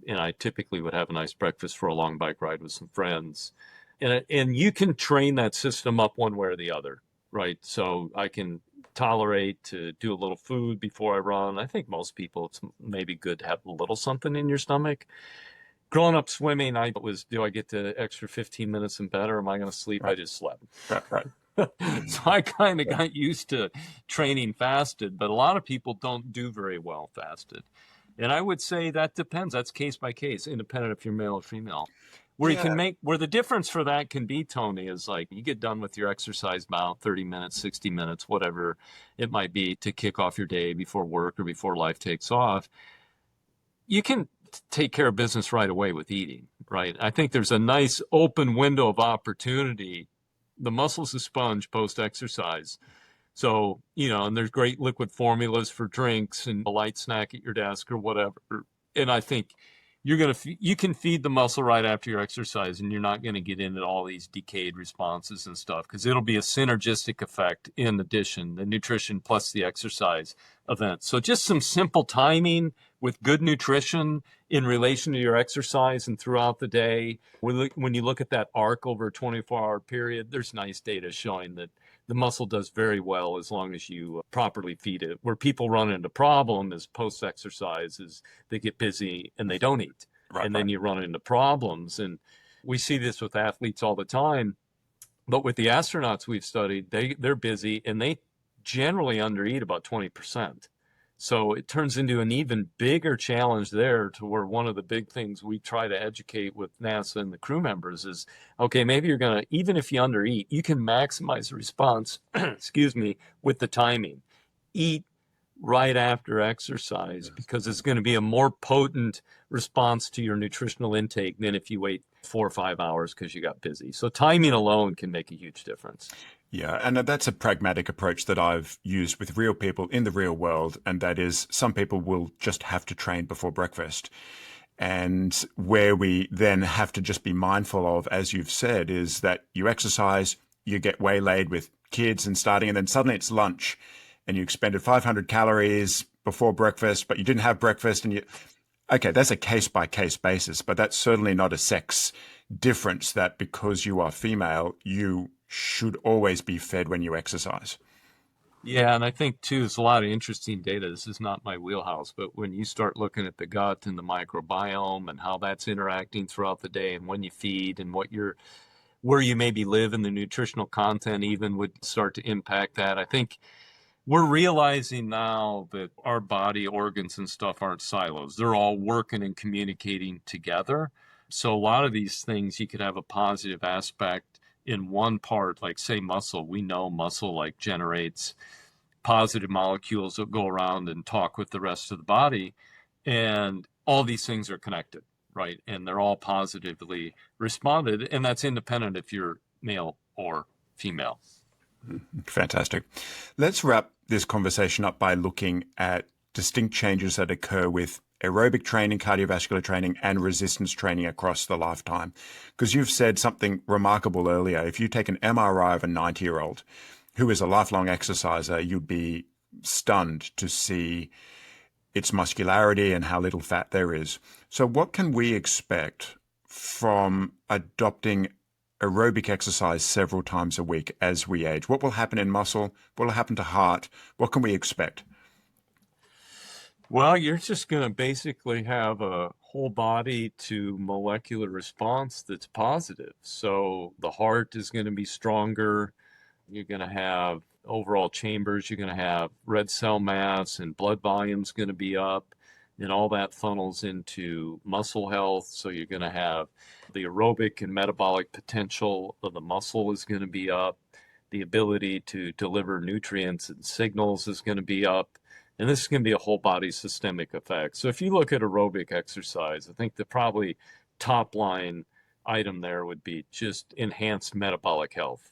and I typically would have a nice breakfast for a long bike ride with some friends. And you can train that system up one way or the other, right? So I can tolerate to do a little food before I run. I think most people, it's maybe good to have a little something in your stomach. Growing up swimming, do I get the extra 15 minutes in bed, or am I going to sleep? Right. I just slept. Right. So I kind of got used to training fasted, but a lot of people don't do very well fasted. And I would say that depends. That's case by case, independent if you're male or female. Where the difference for that can be, Tony, is like you get done with your exercise bout, 30 minutes, 60 minutes, whatever it might be, to kick off your day before work or before life takes off. You can take care of business right away with eating, right? I think there's a nice open window of opportunity. The muscle's a sponge post-exercise. So, and there's great liquid formulas for drinks and a light snack at your desk or whatever. And I think you can feed the muscle right after your exercise, and you're not going to get into all these decayed responses and stuff, because it'll be a synergistic effect in addition, the nutrition plus the exercise event. So just some simple timing with good nutrition in relation to your exercise and throughout the day. When you look at that arc over a 24-hour period, there's nice data showing that the muscle does very well as long as you properly feed it. Where people run into problem is post-exercise, is they get busy and they don't eat. Right, and then you run into problems. And we see this with athletes all the time. But with the astronauts we've studied, they're busy and they generally undereat about 20%. So it turns into an even bigger challenge there, to where one of the big things we try to educate with NASA and the crew members is, okay, maybe you're going to, even if you undereat, you can maximize the response, with the timing. Eat right after exercise, because it's going to be a more potent response to your nutritional intake than if you wait 4 or 5 hours because you got busy. So timing alone can make a huge difference. Yeah, and that's a pragmatic approach that I've used with real people in the real world, and that is some people will just have to train before breakfast. And where we then have to just be mindful of, as you've said, is that you exercise, you get waylaid with kids and starting, and then suddenly it's lunch and you expended 500 calories before breakfast, but you didn't have breakfast, and okay, that's a case by case basis, but that's certainly not a sex difference that because you are female, you should always be fed when you exercise. Yeah, and I think too, there's a lot of interesting data. This is not my wheelhouse, but when you start looking at the gut and the microbiome and how that's interacting throughout the day and when you feed and where you maybe live and the nutritional content even would start to impact that. I think we're realizing now that our body organs and stuff aren't silos. They're all working and communicating together. So a lot of these things, you could have a positive aspect in one part, like say muscle. We know muscle like generates positive molecules that go around and talk with the rest of the body. And all these things are connected, right? And they're all positively responded. And that's independent if you're male or female. Fantastic. Let's wrap this conversation up by looking at distinct changes that occur with aerobic training, cardiovascular training, and resistance training across the lifetime. Because you've said something remarkable earlier. If you take an MRI of a 90-year-old who is a lifelong exerciser, you'd be stunned to see its muscularity and how little fat there is. So what can we expect from adopting aerobic exercise several times a week as we age? What will happen in muscle? What will happen to heart? What can we expect? Well, you're just going to basically have a whole body to molecular response that's positive. So the heart is going to be stronger. You're going to have overall chambers. You're going to have red cell mass and blood volume's going to be up. And all that funnels into muscle health. So you're going to have the aerobic and metabolic potential of the muscle is going to be up. The ability to deliver nutrients and signals is going to be up. And this is going to be a whole body systemic effect. So if you look at aerobic exercise, I think the probably top line item there would be just enhanced metabolic health,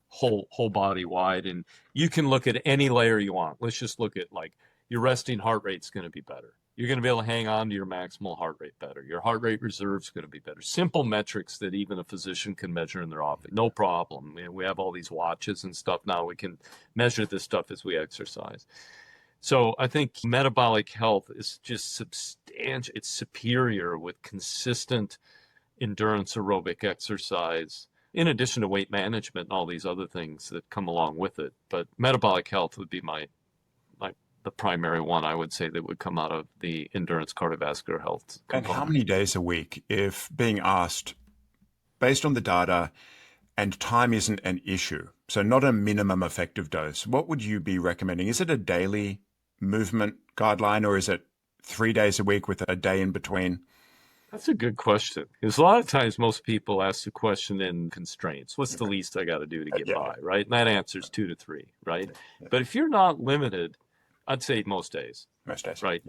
whole body wide. And you can look at any layer you want. Let's just look at like your resting heart rate's going to be better. You're going to be able to hang on to your maximal heart rate better. Your heart rate reserve is going to be better. Simple metrics that even a physician can measure in their office. No problem. We have all these watches and stuff now. We can measure this stuff as we exercise. So I think metabolic health is just substantial. It's superior with consistent endurance aerobic exercise, in addition to weight management and all these other things that come along with it. But metabolic health would be the primary one, I would say, that would come out of the endurance cardiovascular health component. And how many days a week, if being asked, based on the data, and time isn't an issue, so not a minimum effective dose, what would you be recommending? Is it a daily movement guideline, or is it 3 days a week with a day in between? That's a good question. Because a lot of times most people ask the question in constraints. What's the least I got to do to get by, right? And that answer's 2 to 3, right? But if you're not limited, I'd say most days. Most days. Right.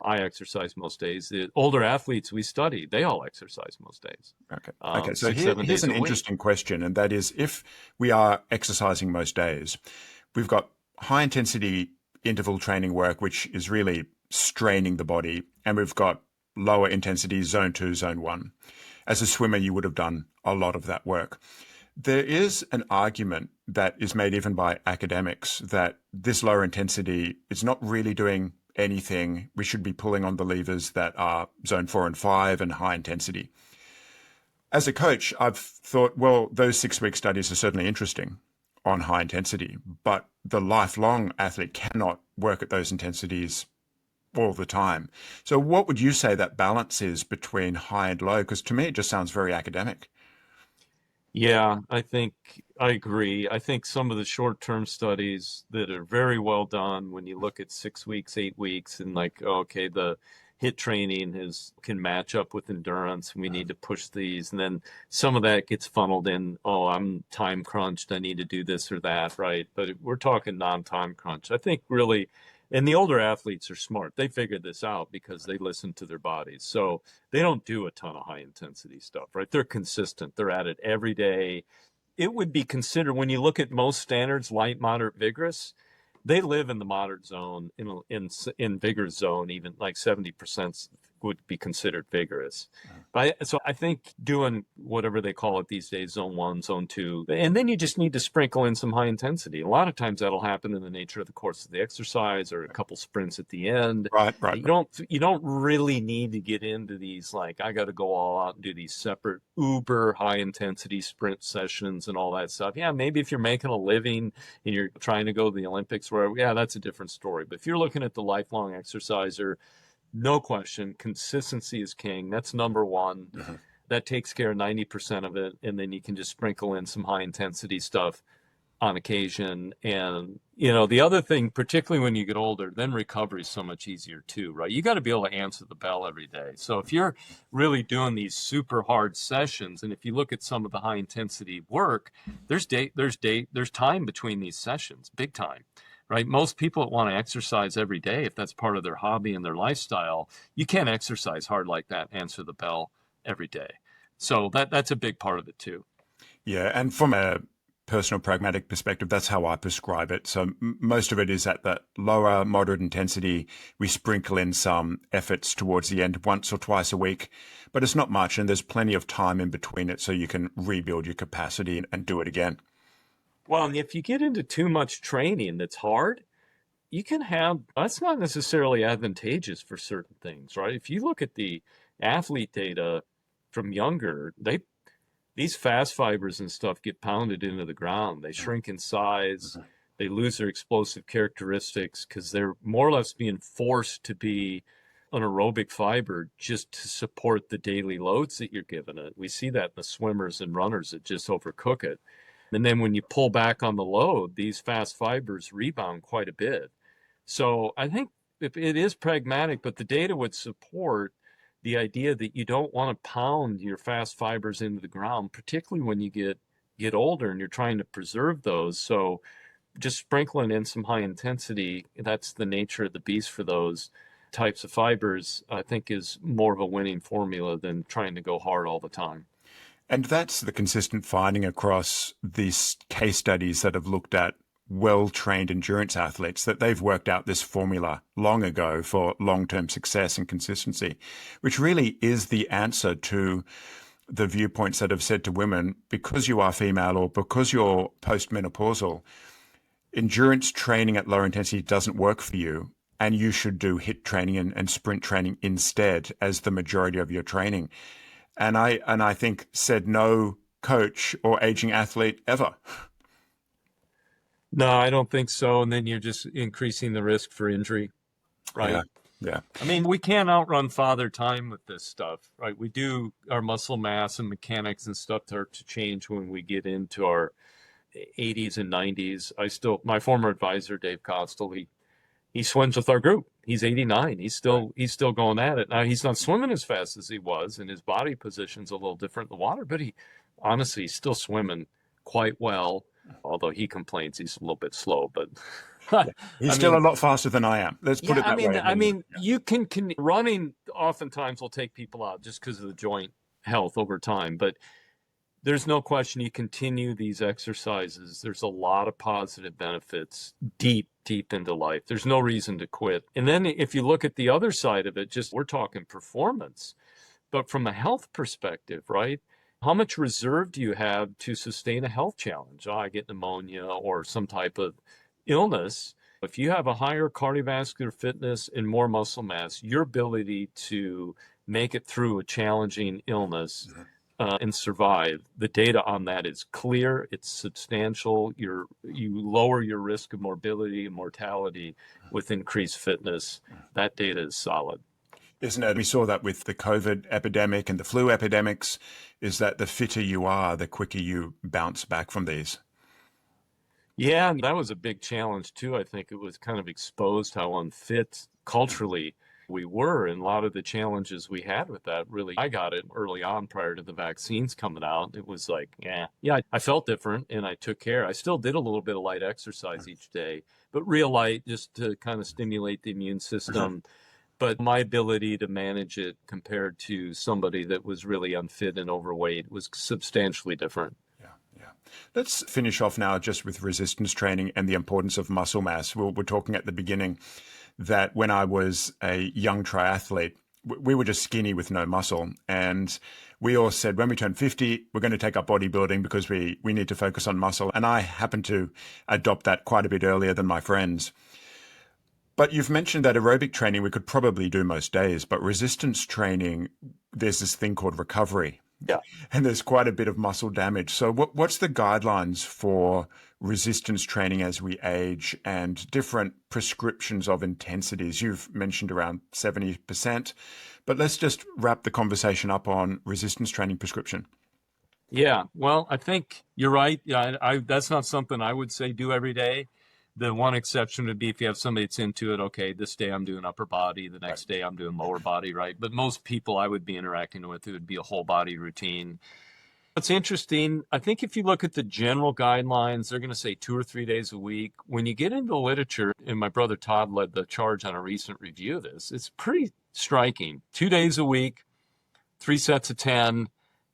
I exercise most days. The older athletes we study, they all exercise most days. Okay. So here's an interesting question, and that is, if we are exercising most days, we've got high intensity interval training work, which is really straining the body, and we've got lower intensity zone 2, zone 1. As a swimmer, you would have done a lot of that work. There is an argument that is made even by academics that this lower intensity is not really doing anything. We should be pulling on the levers that are zone 4 and 5 and high intensity. As a coach, I've thought, well, those 6-week studies are certainly interesting on high intensity, but the lifelong athlete cannot work at those intensities all the time. So what would you say that balance is between high and low? Because to me, it just sounds very academic. Yeah, I think I agree. I think some of the short-term studies that are very well done, when you look at 6 weeks, 8 weeks, and like, okay, the HIIT training can match up with endurance. We need to push these. And then some of that gets funneled in, oh, I'm time crunched. I need to do this or that, right? But we're talking non-time crunch. I think really, and the older athletes are smart. They figured this out because they listen to their bodies. So they don't do a ton of high intensity stuff, right? They're consistent. They're at it every day. It would be considered, when you look at most standards, light, moderate, vigorous, they live in the moderate zone, in vigorous zone, even like 70% would be considered vigorous. So I think doing whatever they call it these days, zone 1, zone 2, and then you just need to sprinkle in some high intensity. A lot of times that'll happen in the nature of the course of the exercise or a couple sprints at the end. Right. You don't really need to get into these, like, I got to go all out and do these separate uber high intensity sprint sessions and all that stuff. Yeah, maybe if you're making a living and you're trying to go to the Olympics, where, yeah, that's a different story. But if you're looking at the lifelong exerciser, no question, consistency is king. That's number one. Mm-hmm. That takes care of 90% of it. And then you can just sprinkle in some high intensity stuff on occasion. And, the other thing, particularly when you get older, then recovery is so much easier too, right? You got to be able to answer the bell every day. So if you're really doing these super hard sessions, and if you look at some of the high intensity work, there's time between these sessions, big time. Right? Most people that want to exercise every day, if that's part of their hobby and their lifestyle, you can't exercise hard like that, answer the bell every day. So that's a big part of it too. Yeah, and from a personal pragmatic perspective, that's how I prescribe it. So most of it is at that lower, moderate intensity. We sprinkle in some efforts towards the end once or twice a week, but it's not much, and there's plenty of time in between it so you can rebuild your capacity and do it again. Well, and if you get into too much training that's hard, that's not necessarily advantageous for certain things, right? If you look at the athlete data from younger, these fast fibers and stuff get pounded into the ground. They shrink in size. They lose their explosive characteristics because they're more or less being forced to be an aerobic fiber just to support the daily loads that you're giving it. We see that in the swimmers and runners that just overcook it. And then when you pull back on the load, these fast fibers rebound quite a bit. So I think it is pragmatic, but the data would support the idea that you don't want to pound your fast fibers into the ground, particularly when you get older and you're trying to preserve those. So just sprinkling in some high intensity, that's the nature of the beast for those types of fibers, I think is more of a winning formula than trying to go hard all the time. And that's the consistent finding across these case studies that have looked at well-trained endurance athletes, that they've worked out this formula long ago for long-term success and consistency, which really is the answer to the viewpoints that have said to women, because you are female or because you're postmenopausal, endurance training at lower intensity doesn't work for you, and you should do HIIT training and sprint training instead as the majority of your training. And I think said no coach or aging athlete ever. No, I don't think so. And then you're just increasing the risk for injury, right? Yeah. I mean, we can't outrun father time with this stuff, right? We do, our muscle mass and mechanics and stuff start to change when we get into our 80s and 90s. My former advisor, Dave Costel, he swims with our group. He's 89. He's still going at it. Now, he's not swimming as fast as he was, and his body position's a little different in the water, but he's still swimming quite well, although he complains he's a little bit slow, but he's still a lot faster than I am. Let's put it that way. I mean, you can running oftentimes will take people out just because of the joint health over time, but there's no question you continue these exercises. There's a lot of positive benefits deep into life. There's no reason to quit. And then if you look at the other side of it, we're talking performance, but from a health perspective, right? How much reserve do you have to sustain a health challenge? I get pneumonia or some type of illness. If you have a higher cardiovascular fitness and more muscle mass, your ability to make it through a challenging illness and survive, the data on that is clear, it's substantial. You lower your risk of morbidity and mortality with increased fitness. That data is solid. Isn't it? We saw that with the COVID epidemic and the flu epidemics, is that the fitter you are, the quicker you bounce back from these. Yeah, and that was a big challenge too. I think it was kind of exposed how unfit culturally we were, and a lot of the challenges we had with that, really, I got it early on prior to the vaccines coming out. It was like, I felt different and I took care. I still did a little bit of light exercise each day, but real light just to kind of stimulate the immune system. But my ability to manage it compared to somebody that was really unfit and overweight was substantially different. Yeah. Let's finish off now just with resistance training and the importance of muscle mass. We're talking at the beginning that when I was a young triathlete, we were just skinny with no muscle. And we all said, when we turn 50, we're going to take up bodybuilding because we need to focus on muscle. And I happened to adopt that quite a bit earlier than my friends. But you've mentioned that aerobic training we could probably do most days, but resistance training, there's this thing called recovery. Yeah. And there's quite a bit of muscle damage. So what's the guidelines for resistance training as we age and different prescriptions of intensities? You've mentioned around 70%, but let's just wrap the conversation up on resistance training prescription. Yeah, well, I think you're right. Yeah, that's not something I would say do every day. The one exception would be if you have somebody that's into it, okay, this day I'm doing upper body, the next day I'm doing lower body, right? But most people I would be interacting with, it would be a whole body routine. What's interesting, I think if you look at the general guidelines, they're going to say 2 or 3 days a week. When you get into the literature, and my brother Todd led the charge on a recent review of this, it's pretty striking. 2 days a week, 3 sets of 10,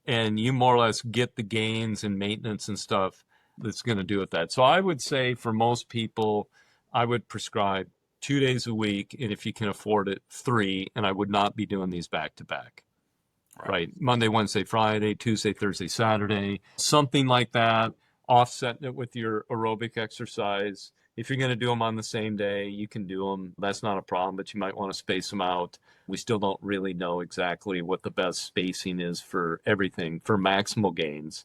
and you more or less get the gains and maintenance and stuff that's going to do with that. So I would say for most people, I would prescribe 2 days a week, and if you can afford it, 3, and I would not be doing these back to back. Right. Monday, Wednesday, Friday, Tuesday, Thursday, Saturday, something like that, offsetting it with your aerobic exercise. If you're going to do them on the same day, you can do them. That's not a problem, but you might want to space them out. We still don't really know exactly what the best spacing is for everything for maximal gains.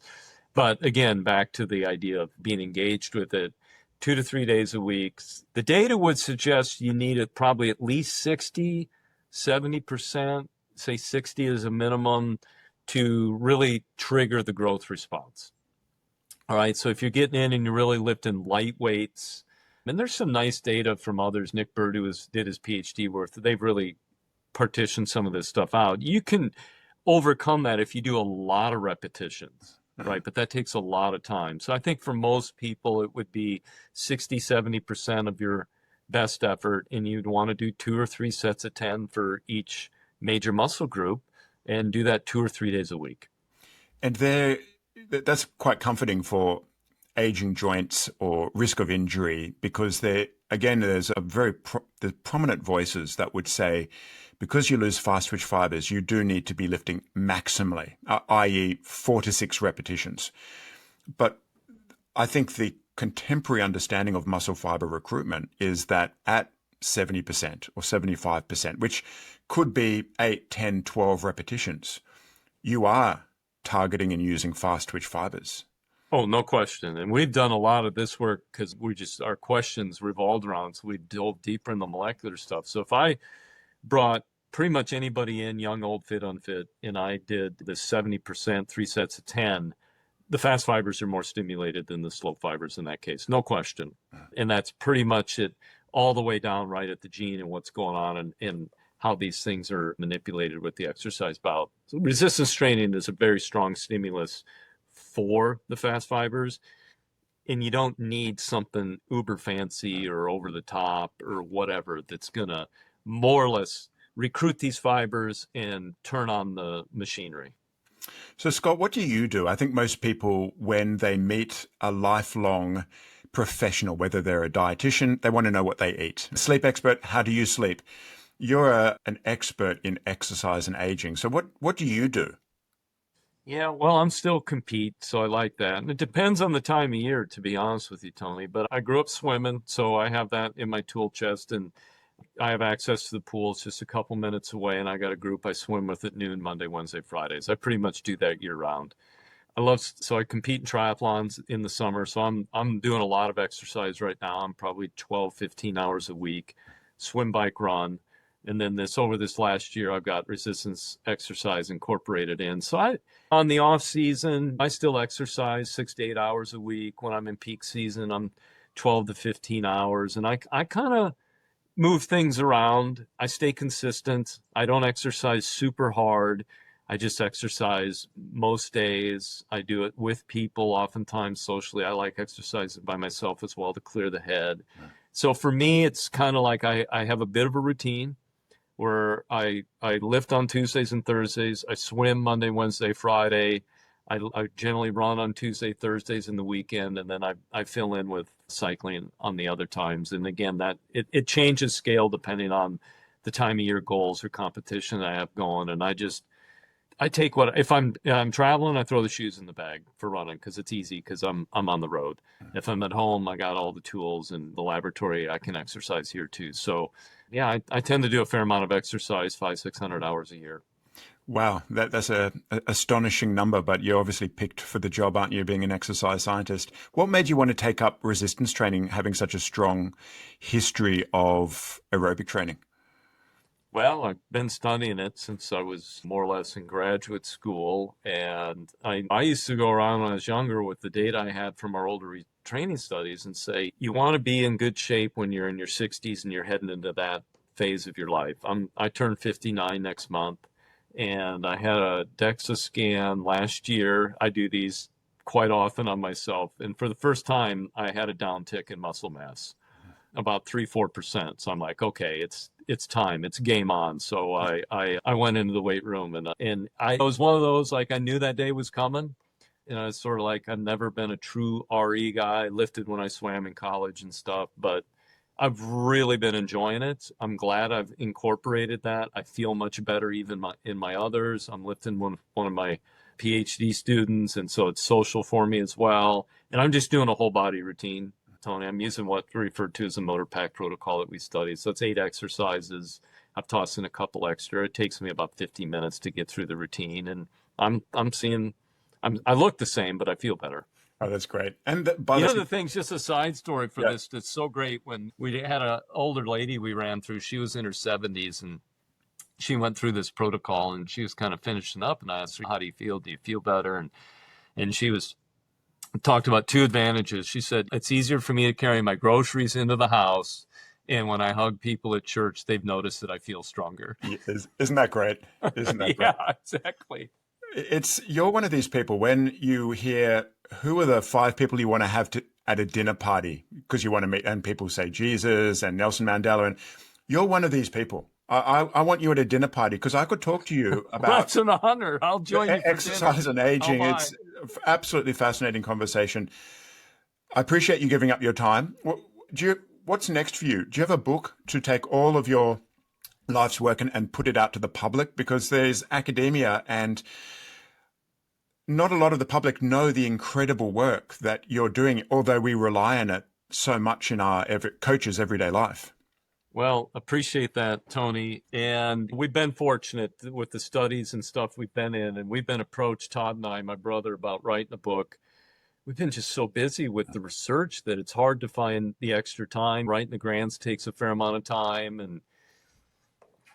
But again, back to the idea of being engaged with it, 2 to 3 days a week. The data would suggest you need it probably at least 60, 70%, say 60 is a minimum to really trigger the growth response. All right, so if you're getting in and you're really lifting light weights, and there's some nice data from others, Nick Bird, who did his PhD work, they've really partitioned some of this stuff out. You can overcome that if you do a lot of repetitions. Right. But that takes a lot of time. So I think for most people, it would be 60, 70% of your best effort. And you'd want to do 2 or 3 sets of 10 for each major muscle group and do that 2 or 3 days a week. And that's quite comforting for aging joints or risk of injury, because there's a there's prominent voices that would say, because you lose fast twitch fibers, you do need to be lifting maximally, i.e. 4 to 6 repetitions. But I think the contemporary understanding of muscle fiber recruitment is that at 70% or 75%, which could be 8, 10, 12 repetitions, you are targeting and using fast twitch fibers. Oh, no question. And we've done a lot of this work because our questions revolved around, so we dove deeper in the molecular stuff. So if I brought pretty much anybody in, young, old, fit, unfit, and I did the 70%, 3 sets of 10, the fast fibers are more stimulated than the slow fibers in that case, no question. And that's pretty much it all the way down right at the gene and what's going on and how these things are manipulated with the exercise bout. So resistance training is a very strong stimulus for the fast fibers, and you don't need something uber fancy or over the top or whatever that's going to more or less recruit these fibers and turn on the machinery. So, Scott, what do you do? I think most people, when they meet a lifelong professional, whether they're a dietitian, they want to know what they eat. Sleep expert, how do you sleep? You're an expert in exercise and aging. So what do you do? Yeah, well, I'm still compete, so I like that. And it depends on the time of year, to be honest with you, Tony. But I grew up swimming, so I have that in my tool chest, and I have access to the pool. It's just a couple minutes away, and I got a group I swim with at noon, Monday, Wednesday, Fridays. I pretty much do that year round. So I compete in triathlons in the summer, so I'm doing a lot of exercise right now. I'm probably 12, 15 hours a week, swim, bike, run. And then over this last year, I've got resistance exercise incorporated in. So on the off season, I still exercise 6 to 8 hours a week. When I'm in peak season, I'm 12 to 15 hours. And I kind of move things around. I stay consistent. I don't exercise super hard. I just exercise most days. I do it with people, oftentimes socially. I like exercising by myself as well to clear the head. Right. So for me, it's kind of like I have a bit of a routine where I lift on Tuesdays and Thursdays. I swim Monday, Wednesday, Friday. I generally run on Tuesday, Thursdays in the weekend, and then I fill in with cycling on the other times. And again, that it changes scale depending on the time of year goals or competition I have going. And I take if I'm traveling, I throw the shoes in the bag for running because it's easy because I'm on the road. If I'm at home, I got all the tools and the laboratory. I can exercise here too. So yeah, I tend to do a fair amount of exercise, 500-600 hours a year. Wow, that's a astonishing number, but you're obviously picked for the job, aren't you, being an exercise scientist? What made you want to take up resistance training, having such a strong history of aerobic training? Well, I've been studying it since I was more or less in graduate school. And I used to go around when I was younger with the data I had from our older training studies and say, you want to be in good shape when you're in your 60s and you're heading into that phase of your life. I turned 59 next month, and I had a DEXA scan last year. I do these quite often on myself. And for the first time, I had a downtick in muscle mass, about 3-4%. So I'm like, okay, it's time, it's game on. So I went into the weight room, and I was one of those, like, I knew that day was coming. You know, it's sort of like I've never been a true RE guy. I lifted when I swam in college and stuff, but I've really been enjoying it. I'm glad I've incorporated that. I feel much better even in my others. I'm lifting one of my PhD students, and so it's social for me as well. And I'm just doing a whole body routine, Tony. I'm using what's referred to as a motor pack protocol that we studied. So it's 8 exercises. I've tossed in a couple extra. It takes me about 50 minutes to get through the routine, and I look the same, but I feel better. Oh, that's great. And The other thing's just a side story for Yeah. this that's so great. When we had an older lady we ran through, she was in her 70s, and she went through this protocol, and she was kind of finishing up, and I asked her, how do you feel? Do you feel better? And she talked about 2 advantages. She said, it's easier for me to carry my groceries into the house, and when I hug people at church, they've noticed that I feel stronger. Isn't that great? Isn't that great? Yeah, exactly. You're one of these people, when you hear who are the 5 people you want to have at a dinner party because you want to meet, and people say Jesus and Nelson Mandela, and you're one of these people. I want you at a dinner party because I could talk to you about That's an honor. I'll join you for exercise dinner. and aging. Oh, It's absolutely fascinating conversation. I appreciate you giving up your time. What's next for you? Do you have a book to take all of your life's work and put it out to the public? Because there's academia, and not a lot of the public know the incredible work that you're doing, although we rely on it so much in our coach's everyday life. Well, appreciate that, Tony. And we've been fortunate with the studies and stuff we've been in, and we've been approached, Todd and I, my brother, about writing a book. We've been just so busy with the research that it's hard to find the extra time. Writing the grants takes a fair amount of time, and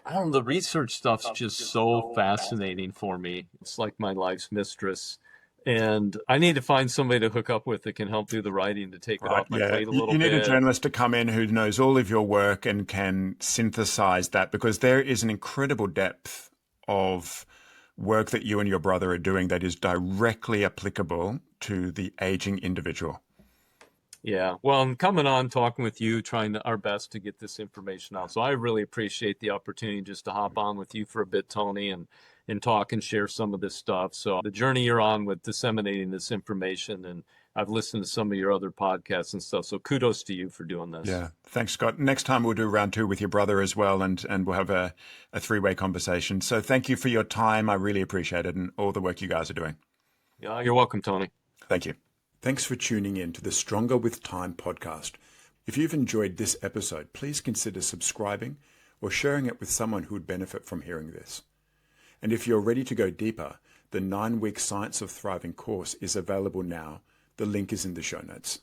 I don't know, the research stuff's just so fascinating for me. It's like my life's mistress. And I need to find somebody to hook up with that can help do the writing to take it off my plate a little You need bit. a journalist to come in who knows all of your work and can synthesize that, because there is an incredible depth of work that you and your brother are doing that is directly applicable to the aging individual. Yeah, well, I'm coming on, talking with you, trying our best to get this information out. So I really appreciate the opportunity just to hop on with you for a bit, Tony, and talk and share some of this stuff. So the journey you're on with disseminating this information, and I've listened to some of your other podcasts and stuff. So kudos to you for doing this. Yeah, thanks, Scott. Next time we'll do round 2 with your brother as well, and we'll have a 3-way conversation. So thank you for your time. I really appreciate it, and all the work you guys are doing. Yeah, you're welcome, Tony. Thank you. Thanks for tuning in to the Stronger with Time podcast. If you've enjoyed this episode, please consider subscribing or sharing it with someone who would benefit from hearing this. And if you're ready to go deeper, the 9-week Science of Thriving course is available now. The link is in the show notes.